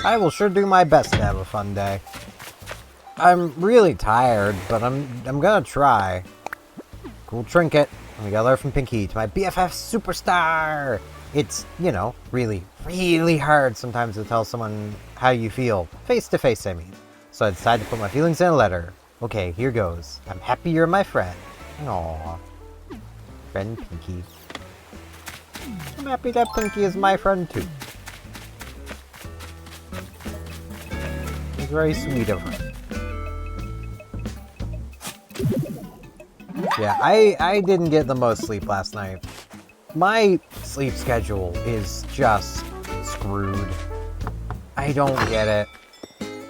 I will sure do my best to have a fun day. I'm really tired, but I'm gonna try. Cool trinket. We got a letter from Pinky to my BFF superstar. It's, you know, really, really hard sometimes to tell someone how you feel. Face to face, I mean. So I decided to put my feelings in a letter. Okay, here goes. I'm happy you're my friend. Aww. Friend Pinky. I'm happy that Pinky is my friend too. It's very sweet of her. Yeah, I didn't get the most sleep last night. My sleep schedule is just screwed. I don't get it.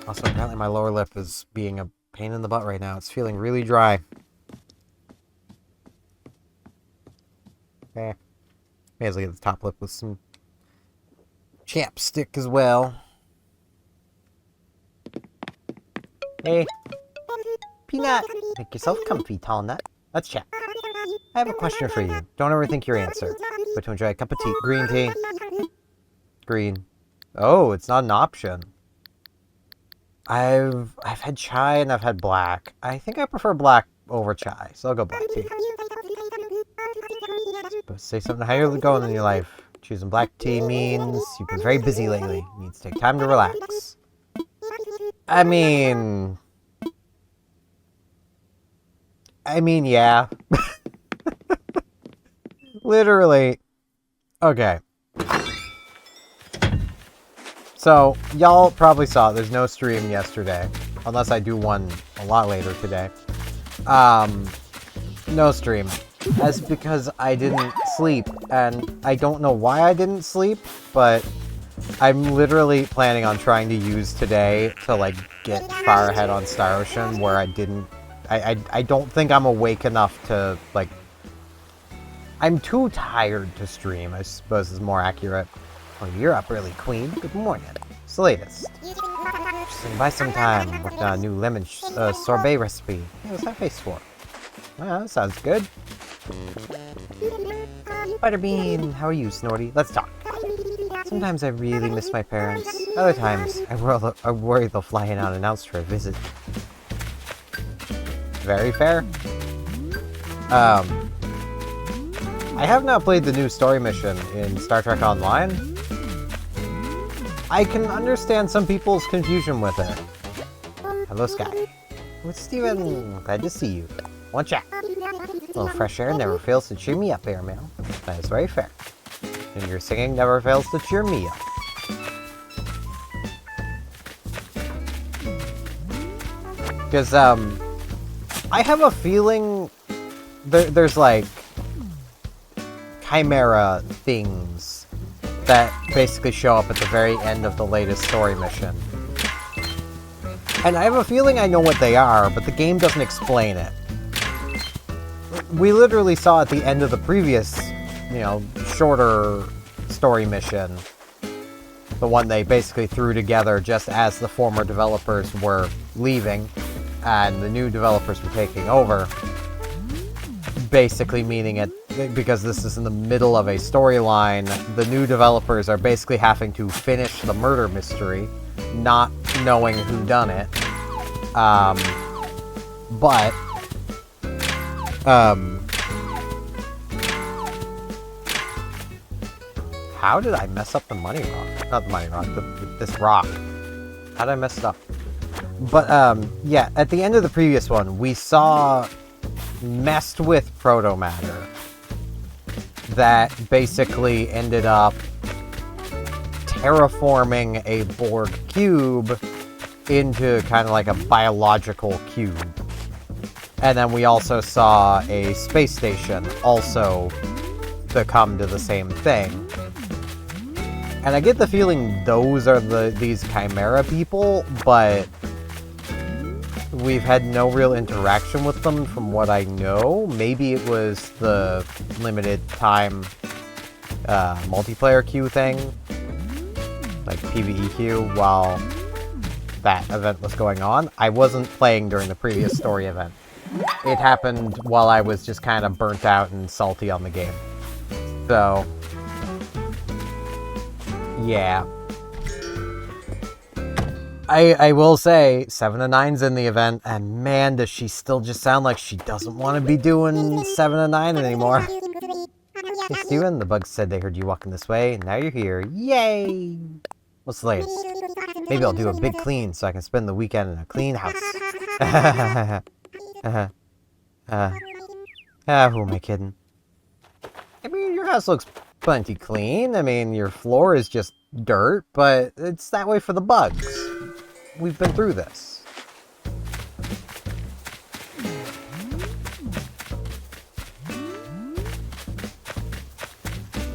Also, apparently my lower lip is being a pain in the butt right now. It's feeling really dry. May as well get the top lip with some chapstick as well. Hey, Peanut, make yourself comfy, Tall Nut. Let's chat. I have a question for you. Don't overthink your answer. But to enjoy a cup of tea. Green tea. Green. Oh, it's not an option. I've had chai and I've had black. I think I prefer black over chai, so I'll go black tea. But say something how you're going in your life. Choosing black tea means you've been very busy lately. You need to take time to relax. I mean, yeah. Literally. Okay. So, y'all probably saw there's no stream yesterday. Unless I do one a lot later today. No stream. That's because I didn't sleep. And I don't know why I didn't sleep, but I'm literally planning on trying to use today to, like, get far ahead on Star Ocean, where I didn't... I don't think I'm awake enough to, like... I'm too tired to stream, I suppose is more accurate. Oh, you're up early, Queen. Good morning. It's the latest. Just swing by sometime. Worked on a new lemon sorbet recipe. Hey, what's that face for? Well, that sounds good. Butterbean, how are you, Snorty? Let's talk. Sometimes I really miss my parents. Other times, I worry they'll fly in unannounced for a visit. Very fair. I have not played the new story mission in Star Trek Online. I can understand some people's confusion with it. Hello, Sky. Oh, it's Steven. Glad to see you. One chat. A little fresh air never fails to cheer me up, Airmail. That is very fair. And your singing never fails to cheer me up. Because, I have a feeling there's, like, chimera things that basically show up at the very end of the latest story mission. And I have a feeling I know what they are, but the game doesn't explain it. We literally saw at the end of the previous, you know, shorter story mission, the one they basically threw together just as the former developers were leaving and the new developers were taking over, basically meaning it, because this is in the middle of a storyline, the new developers are basically having to finish the murder mystery, not knowing who done it. How did I mess up the money rock? Not the money rock, this rock. How did I mess it up? But, yeah, at the end of the previous one, we saw messed with proto-matter that basically ended up terraforming a Borg cube into kind of like a biological cube. And then we also saw a space station also succumb to the same thing. And I get the feeling those are these chimera people, but we've had no real interaction with them from what I know. Maybe it was the limited time multiplayer queue thing. like PvE queue while that event was going on. I wasn't playing during the previous story event. It happened while I was just kind of burnt out and salty on the game. So, yeah. I will say, 7 to 9's in the event, and man, does she still just sound like she doesn't want to be doing 7 to 9 anymore. Hey, Steven, the bugs said they heard you walking this way, and now you're here. Yay! What's the latest? Maybe I'll do a big clean so I can spend the weekend in a clean house. Who am I kidding? I mean, your house looks plenty clean. I mean, your floor is just dirt, but it's that way for the bugs. We've been through this.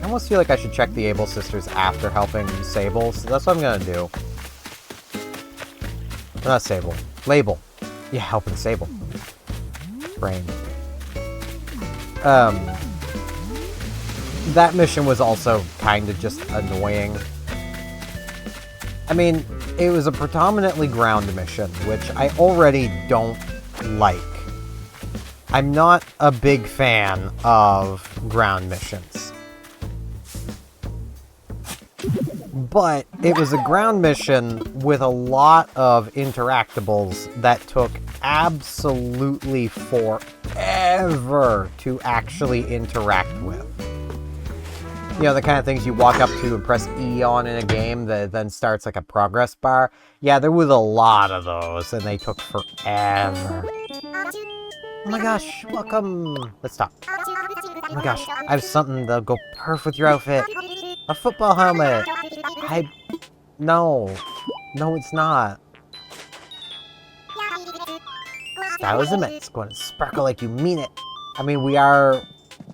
I almost feel like I should check the Able sisters after helping Sable, so that's what I'm gonna do. Not Sable. Label. Yeah, helping Sable. Brain. That mission was also kind of just annoying. I mean, it was a predominantly ground mission, which I already don't like. I'm not a big fan of ground missions. But it was a ground mission with a lot of interactables that took absolutely forever to actually interact with. You know, the kind of things you walk up to and press E on in a game that then starts like a progress bar. Yeah, there was a lot of those, and they took forever. Oh my gosh, welcome! Let's stop. Oh my gosh, I have something that'll go perfect with your outfit. A football helmet! No. No, it's not. Style is immense. Going to sparkle like you mean it. I mean, we're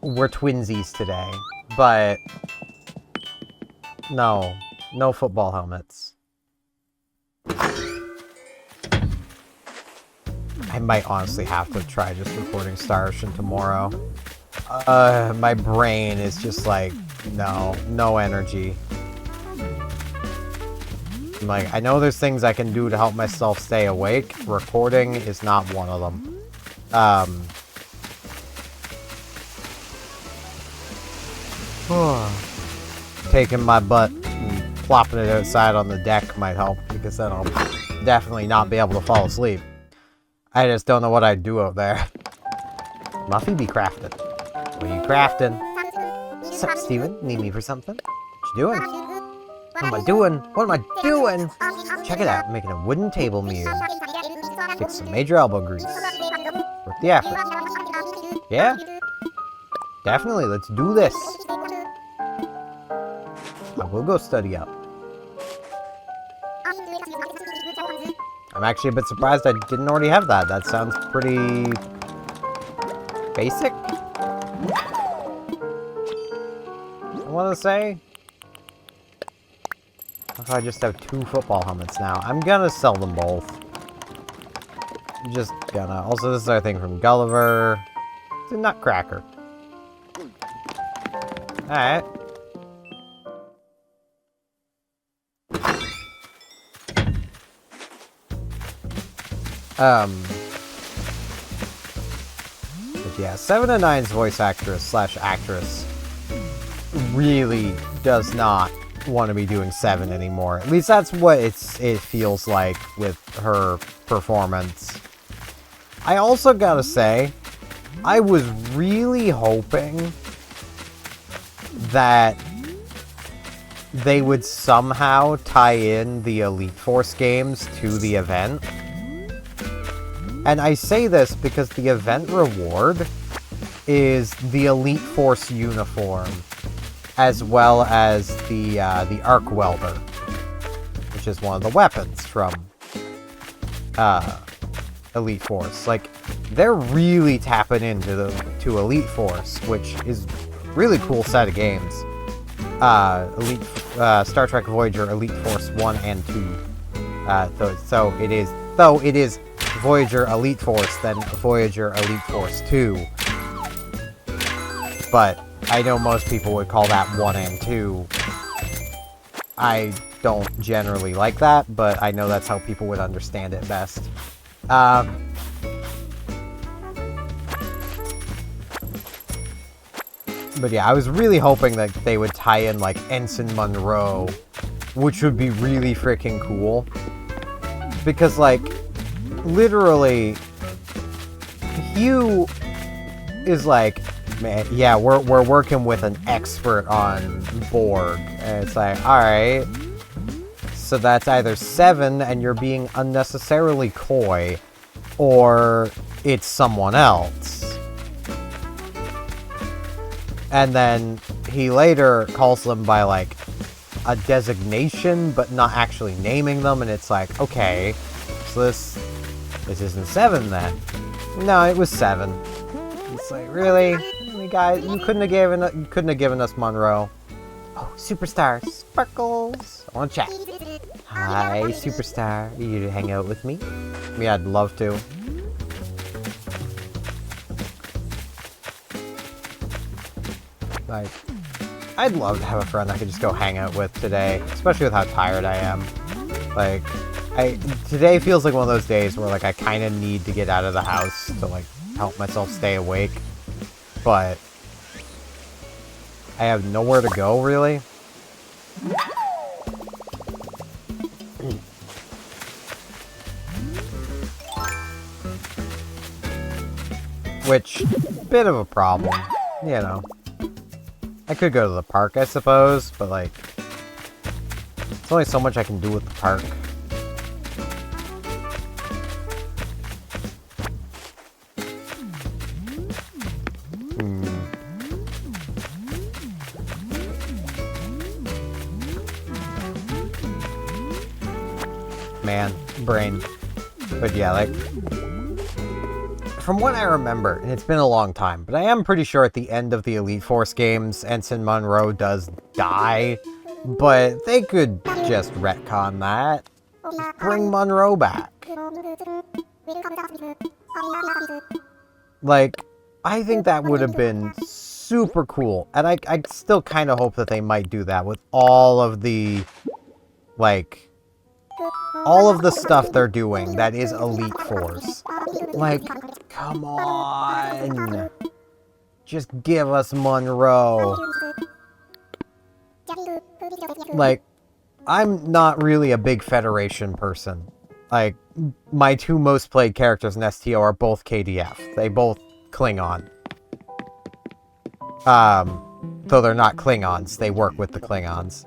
twinsies today. But no football helmets. I might honestly have to try just recording Star Ocean tomorrow. My brain is just like, no energy. Like, I know there's things I can do to help myself stay awake. Recording is not one of them. Taking my butt and plopping it outside on the deck might help, because then I'll definitely not be able to fall asleep. I just don't know what I'd do out there. Muffy be crafting. What are you crafting? Sup, Steven? Need me for something? What you doing? What am I doing? What am I doing? Check it out. I'm making a wooden table mirror. Stick some major elbow grease. Worth the effort. Yeah? Definitely, let's do this. I will go study up. I'm actually a bit surprised I didn't already have that. That sounds pretty basic, I want to say. If I just have 2 football helmets now. I'm gonna sell them both. Just gonna. Also, this is our thing from Gulliver. It's a nutcracker. Alright. But yeah, 7 to 9's voice actress / actress really does not want to be doing 7 anymore. At least that's what it feels like with her performance. I also gotta say, I was really hoping that they would somehow tie in the Elite Force games to the event. And I say this because the event reward is the Elite Force uniform, as well as the Arc Welder, which is one of the weapons from Elite Force. Like, they're really tapping into to Elite Force, which is a really cool set of games. Star Trek Voyager Elite Force 1 and 2. So it is, though it is Voyager Elite Force, then Voyager Elite Force 2. But I know most people would call that 1 and 2. I don't generally like that, but I know that's how people would understand it best. But yeah, I was really hoping that they would tie in, like, Ensign Monroe, which would be really freaking cool. Because, like, literally, Hugh is like, man, yeah, we're working with an expert on Borg. And it's like, alright. So that's either 7 and you're being unnecessarily coy, or it's someone else. And then he later calls them by, like, a designation, but not actually naming them, and it's like, okay, so this isn't 7 then. No, it was 7. It's like, really? Guys, you couldn't have given us Monroe. Oh, Superstar Sparkles. I want to chat. Hi, Superstar. Are you to hang out with me? Yeah, I'd love to. Like, I'd love to have a friend I could just go hang out with today, especially with how tired I am. Like, today feels like one of those days where, like, I kind of need to get out of the house to, like, help myself stay awake. But I have nowhere to go, really. Which, bit of a problem, you know. I could go to the park, I suppose, but, like, there's only so much I can do with the park. Man, brain. But yeah, like, from what I remember, and it's been a long time, but I am pretty sure at the end of the Elite Force games, Ensign Monroe does die, but they could just retcon that. Just bring Monroe back. Like, I think that would have been super cool, and I still kind of hope that they might do that with all of the, like, all of the stuff they're doing that is Elite Force. Like, come on. Just give us Monroe. Like, I'm not really a big Federation person. Like, my 2 most played characters in STO are both KDF. They both Klingon. Though they're not Klingons, they work with the Klingons.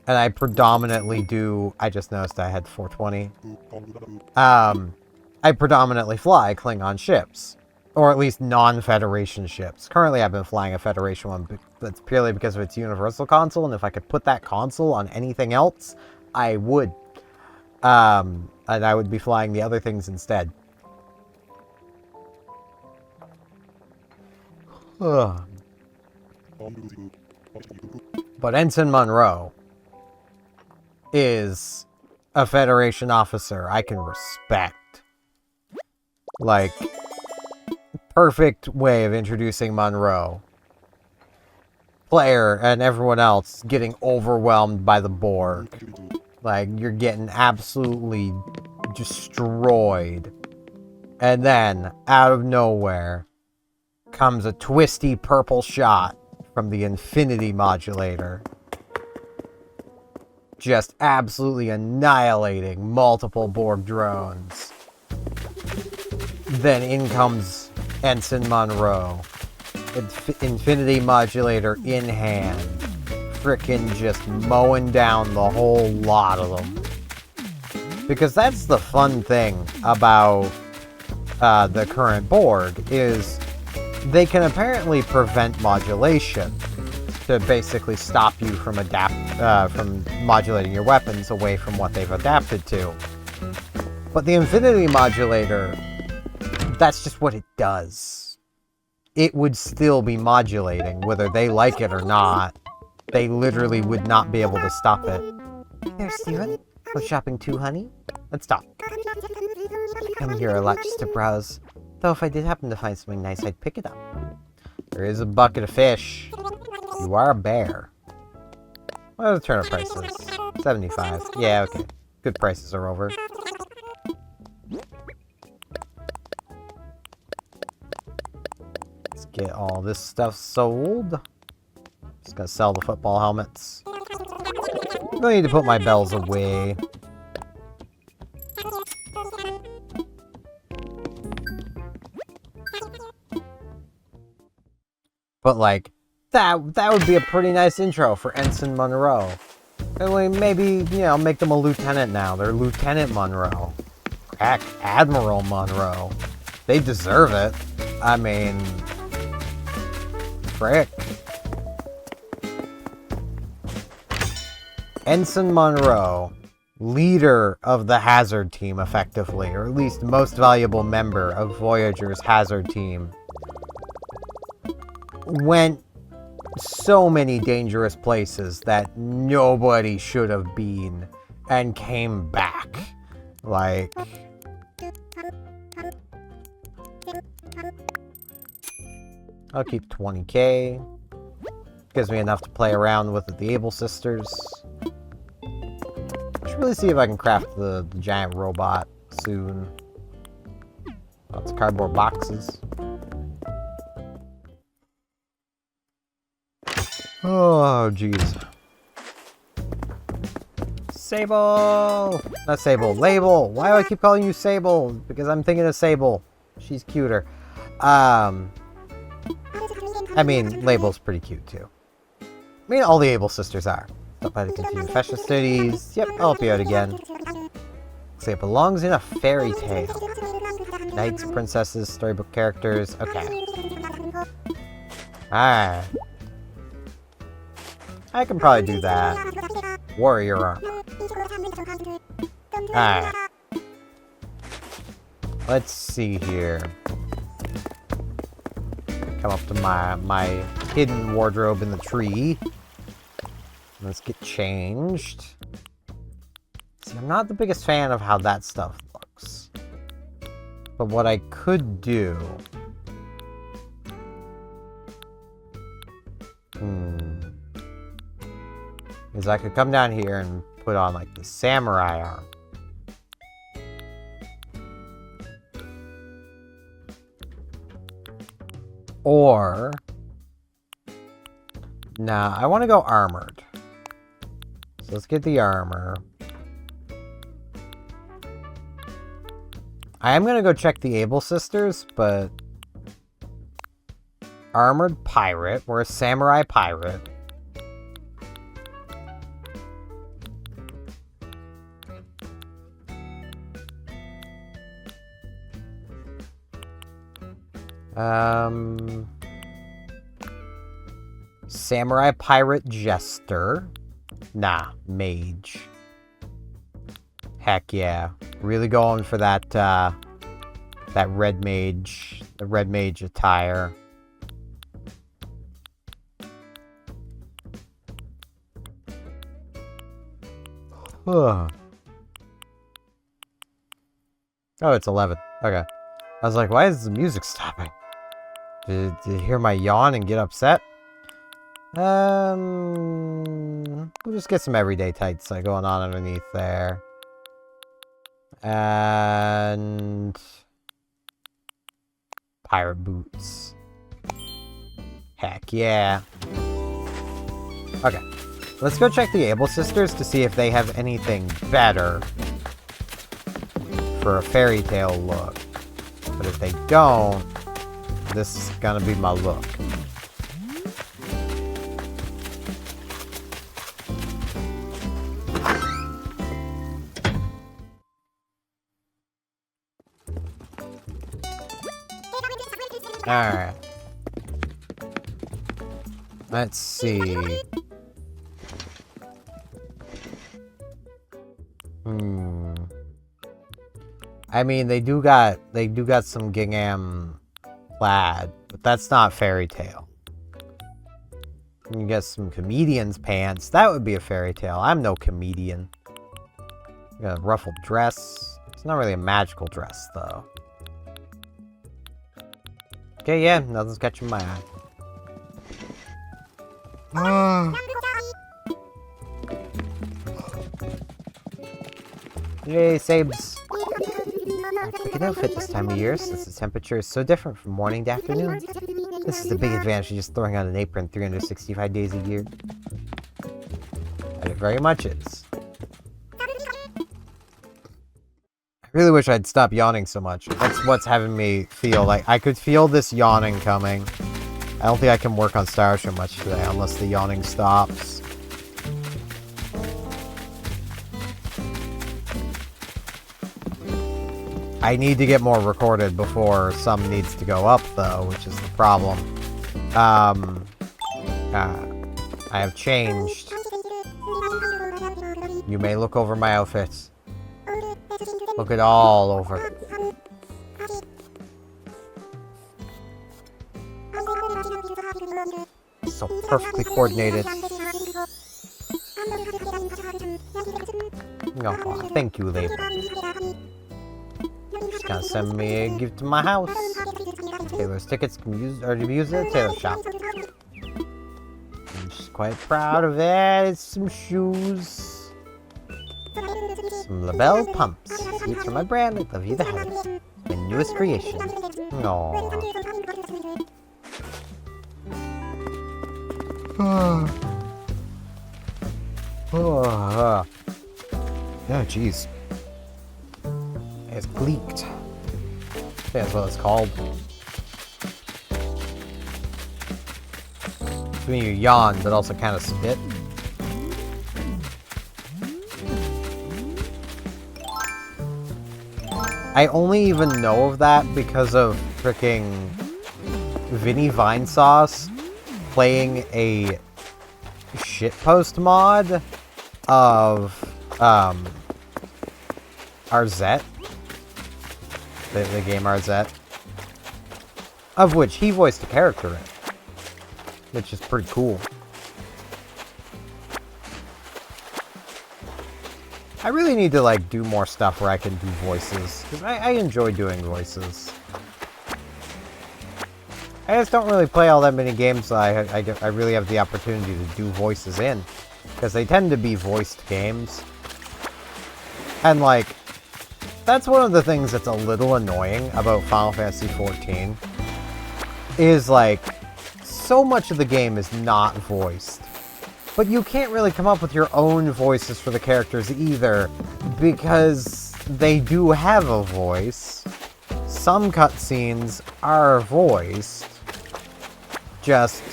And I predominantly do... I just noticed I had 420. I predominantly fly Klingon ships. Or at least non-Federation ships. Currently I've been flying a Federation one, but that's purely because of its universal console, and if I could put that console on anything else, I would. And I would be flying the other things instead. But Ensign Monroe is a Federation officer I can respect. Like, perfect way of introducing Monroe. Player and everyone else getting overwhelmed by the Borg. Like, you're getting absolutely destroyed. And then, out of nowhere, comes a twisty purple shot from the Infinity Modulator. Just absolutely annihilating multiple Borg drones. Then in comes Ensign Monroe. Infinity Modulator in hand. Frickin' just mowing down the whole lot of them. Because that's the fun thing about the current Borg, is they can apparently prevent modulation to basically stop you from from modulating your weapons away from what they've adapted to. But the Infinity Modulator, that's just what it does. It would still be modulating, whether they like it or not. They literally would not be able to stop it. Hey there, Steven. Go shopping too, honey? Let's talk. I come here a lot just to browse. Though if I did happen to find something nice, I'd pick it up. There is a bucket of fish. You are a bear. What are the turnip prices? 75. Yeah, okay. Good prices are over. Let's get all this stuff sold. Just gotta sell the football helmets. I need to put my bells away. But like, that would be a pretty nice intro for Ensign Monroe. And maybe, you know, make them a lieutenant now. They're Lieutenant Monroe. Heck, Admiral Monroe. They deserve it. I mean, frick. Ensign Monroe, leader of the Hazard Team, effectively, or at least most valuable member of Voyager's Hazard Team, went so many dangerous places that nobody should have been and came back. Like, I'll keep 20k. Gives me enough to play around with the Able Sisters. I should really see if I can craft the giant robot soon. Lots of cardboard boxes. Oh, jeez. Sable! Not Sable, Label! Why do I keep calling you Sable? Because I'm thinking of Sable. She's cuter. I mean, Label's pretty cute, too. I mean, all the Able Sisters are. Stop by to continue Fashion Studies. Yep, I'll help you out again. Say it belongs in a fairy tale. Knights, princesses, storybook characters. Okay. Alright. I can probably do that. Warrior armor. Alright. Let's see here. Come up to my hidden wardrobe in the tree. Let's get changed. See, I'm not the biggest fan of how that stuff looks. But what I could do... is I could come down here and put on, like, the samurai arm. Or... nah, I want to go armored. So let's get the armor. I am going to go check the Able Sisters, but... armored pirate. We're a samurai pirate. Samurai Pirate Jester. Nah, Mage. Heck yeah. Really going for that, that Red Mage, the Red Mage attire. Oh, it's 11. Okay. I was like, why is the music stopping? Did you hear my yawn and get upset? We'll just get some everyday tights going on underneath there. And... pirate boots. Heck yeah. Okay. Let's go check the Able Sisters to see if they have anything better for a fairy tale look. But if they don't, this is gonna be my look. Alright. Let's see. I mean, they do got some gingham plaid, but that's not fairy tale. You get some comedian's pants. That would be a fairy tale. I'm no comedian. You got a ruffled dress. It's not really a magical dress, though. Okay, yeah, nothing's catching my eye. Hey, Sabes. Pick an outfit this time of year since the temperature is so different from morning to afternoon. This is a big advantage of just throwing on an apron 365 days a year. And it very much is. I really wish I'd stop yawning so much. That's what's having me feel like I could feel this yawning coming. I don't think I can work on Star Show much today unless the yawning stops. I need to get more recorded before some needs to go up, though, which is the problem. I have changed. You may look over my outfits. Look it all over. So perfectly coordinated. Oh, thank you, Label. She's gonna send me a gift to my house. Taylor's tickets can be used at the tailor shop. I'm just quite proud of it. It's some shoes. Some label pumps. Seats from my brand. I love you the house. My newest creation. Aww. Oh, jeez. It's leaked. I think that's what it's called. It's when you yawn, but also kind of spit. I only even know of that because of freaking Vinny Vinesauce playing a shitpost mod of RZ. The game RZ. Of which he voiced a character in. Which is pretty cool. I really need to, like, do more stuff where I can do voices. Because I enjoy doing voices. I just don't really play all that many games that I really have the opportunity to do voices in. Because they tend to be voiced games. And, like, that's one of the things that's a little annoying about Final Fantasy XIV. Is, like, so much of the game is not voiced. But you can't really come up with your own voices for the characters either, because they do have a voice. Some cutscenes are voiced, just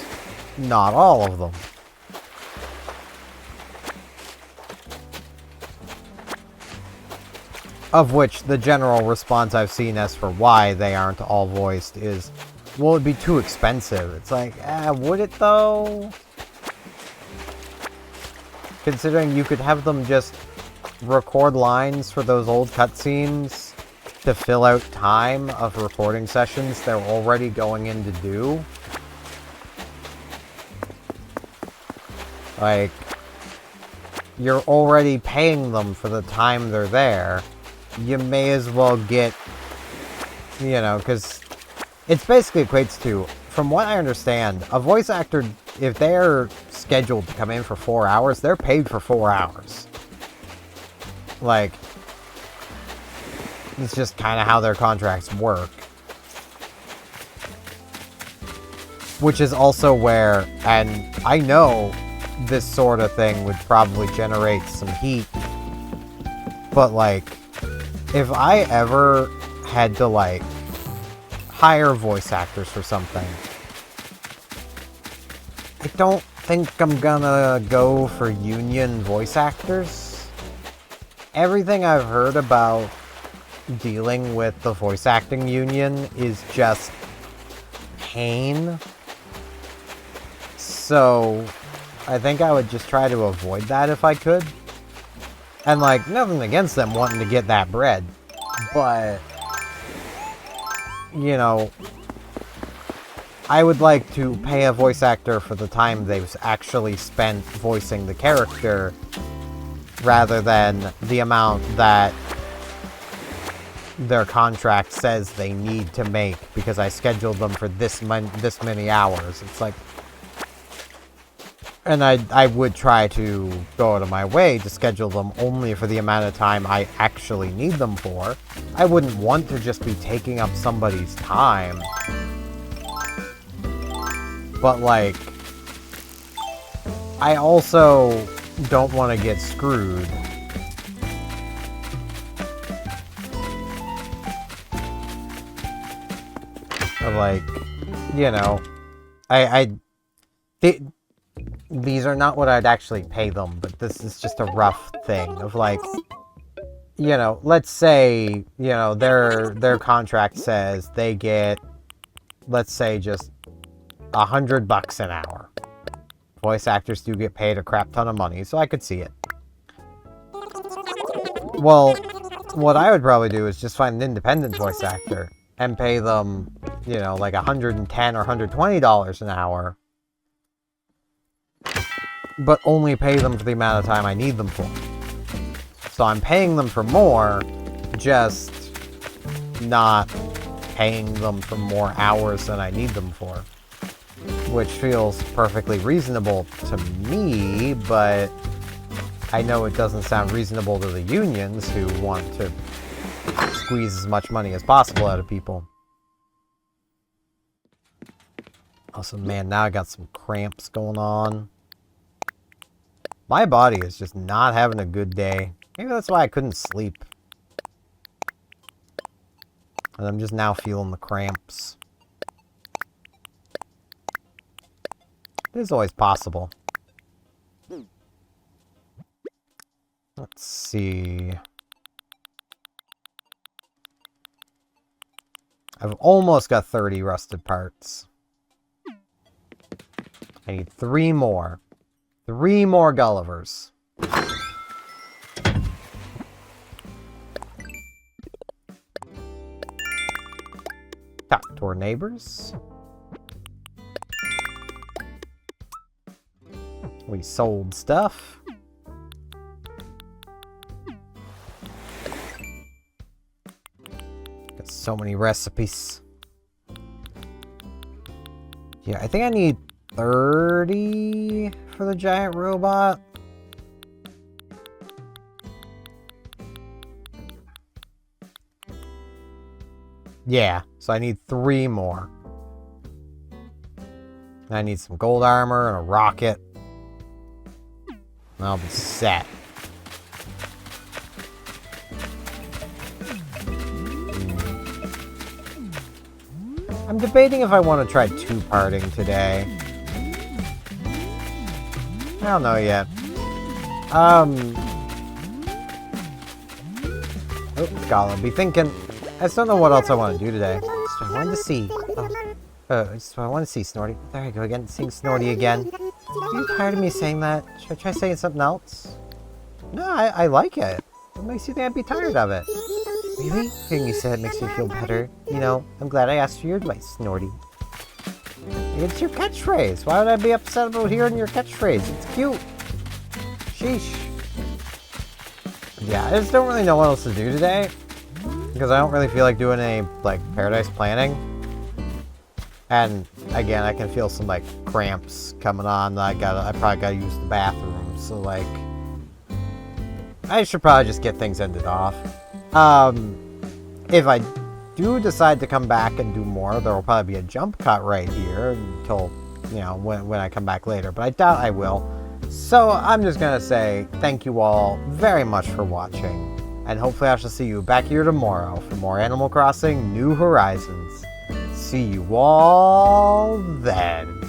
not all of them. Of which the general response I've seen as for why they aren't all voiced is, well, it'd be too expensive. It's like, would it though? Considering you could have them just record lines for those old cutscenes to fill out time of recording sessions they're already going in to do. Like, you're already paying them for the time they're there. You may as well get, you know, because it's basically equates to, from what I understand, a voice actor, if they're scheduled to come in for 4 hours, they're paid for 4 hours. Like, it's just kind of how their contracts work. Which is also where, and I know this sort of thing would probably generate some heat, but like, if I ever had to like hire voice actors for something, I don't think I'm gonna go for union voice actors. Everything I've heard about dealing with the voice acting union is just pain. So I think I would just try to avoid that if I could. And like, nothing against them wanting to get that bread, but you know, I would like to pay a voice actor for the time they've actually spent voicing the character, rather than the amount that their contract says they need to make because I scheduled them for this many hours. It's like, And I would try to go out of my way to schedule them only for the amount of time I actually need them for. I wouldn't want to just be taking up somebody's time. But, like, I also don't want to get screwed. Like, you know, these are not what I'd actually pay them, but this is just a rough thing of, like, you know, let's say, you know, their contract says they get, let's say, just $100 an hour. Voice actors do get paid a crap ton of money, so I could see it. Well, what I would probably do is just find an independent voice actor and pay them, you know, like $110 or $120 an hour, but only pay them for the amount of time I need them for. So I'm paying them for more, just not paying them for more hours than I need them for. Which feels perfectly reasonable to me, but I know it doesn't sound reasonable to the unions who want to squeeze as much money as possible out of people. Also, man, now I got some cramps going on. My body is just not having a good day. Maybe that's why I couldn't sleep. And I'm just now feeling the cramps. It is always possible. Let's see. I've almost got 30 rusted parts. I need 3 more. 3 more Gullivers. Talk to our neighbors. We sold stuff. Got so many recipes. Yeah, I think I need 30 for the giant robot. Yeah, so I need 3 more. I need some gold armor and a rocket. I'll be set. I'm debating if I want to try 2-parting today. I don't know yet. Oh, Scala, be thinking. I just don't know what else I want to do today. Just I wanted to see. I want to see Snorty. There I go again, seeing Snorty again. Are you tired of me saying that? Should I try saying something else? No, I like it. What makes you think I'd be tired of it? Really? Hearing you say it makes me feel better. You know, I'm glad I asked for your advice, Snorty. It's your catchphrase. Why would I be upset about hearing your catchphrase? It's cute. Sheesh. Yeah, I just don't really know what else to do today. Because I don't really feel like doing any, like, paradise planning. And, again, I can feel some, like, cramps coming on. I probably gotta use the bathroom. So, like, I should probably just get things ended off. If I do decide to come back and do more, there will probably be a jump cut right here until, you know, when I come back later. But I doubt I will. So I'm just going to say thank you all very much for watching. And hopefully I shall see you back here tomorrow for more Animal Crossing New Horizons. See you all then.